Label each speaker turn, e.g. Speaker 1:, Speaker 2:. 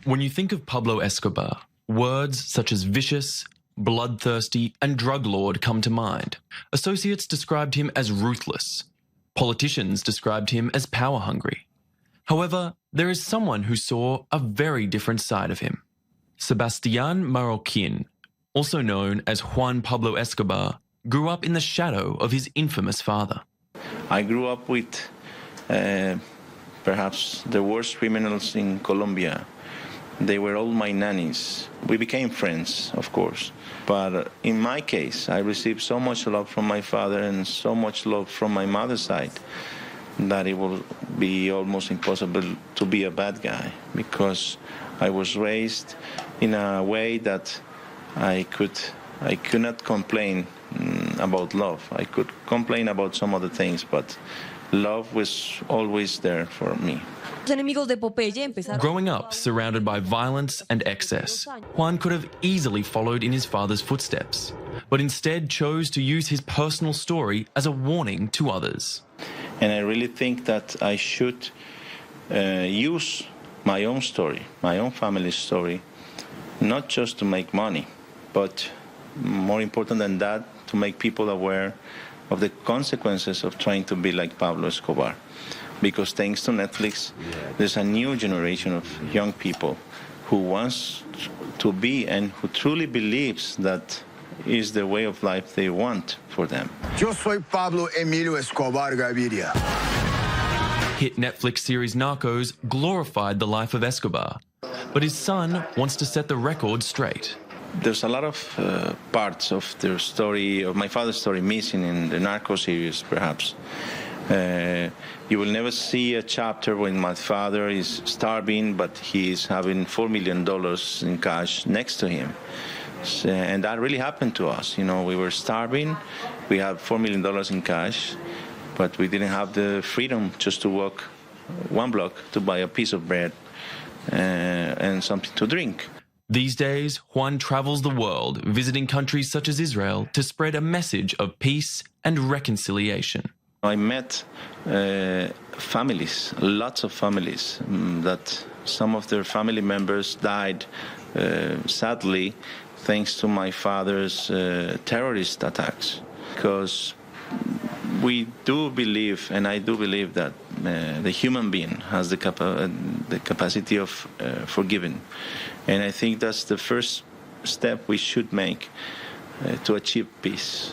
Speaker 1: When you think of Pablo Escobar, words such as vicious, bloodthirsty, and drug lord come to mind. Associates described him as ruthless. Politicians described him as power-hungry. However, there is someone who saw a very different side of him. Sebastián Marroquín, also known as Juan Pablo Escobar, grew up in the shadow of his infamous father.
Speaker 2: I grew up with perhaps the worst criminals in Colombia. They were all my nannies. We became friends, of course. But in my case, I received so much love from my father and so much love from my mother's side that it will be almost impossible to be a bad guy, because I was raised in a way that I could not complain about love. I could complain about some other things, but love was always there for me.
Speaker 1: Growing up surrounded by violence and excess, Juan could have easily followed in his father's footsteps, but instead chose to use his personal story as a warning to others.
Speaker 2: And I really think that I should use my own story, my own family's story, not just to make money, but more important than that, to make people aware of the consequences of trying to be like Pablo Escobar. Because thanks to Netflix, there's a new generation of young people who wants to be and who truly believes that is the way of life they want for them.
Speaker 3: Yo soy Pablo Emilio Escobar Gaviria.
Speaker 1: Hit Netflix series Narcos glorified the life of Escobar, but his son wants to set the record straight.
Speaker 2: There's a lot of parts of their story, of my father's story, missing in the Narco series, perhaps. You will never see a chapter when my father is starving, but he's having $4 million in cash next to him. So, and that really happened to us. You know, we were starving, we had $4 million in cash, but we didn't have the freedom just to walk one block to buy a piece of bread and something to drink.
Speaker 1: These days, Juan travels the world, visiting countries such as Israel to spread a message of peace and reconciliation.
Speaker 2: I met families, lots of families, that some of their family members died, sadly, thanks to my father's terrorist attacks. Because we do believe, and I do believe, that the human being has the capacity of forgiving. And I think that's the first step we should make to achieve peace.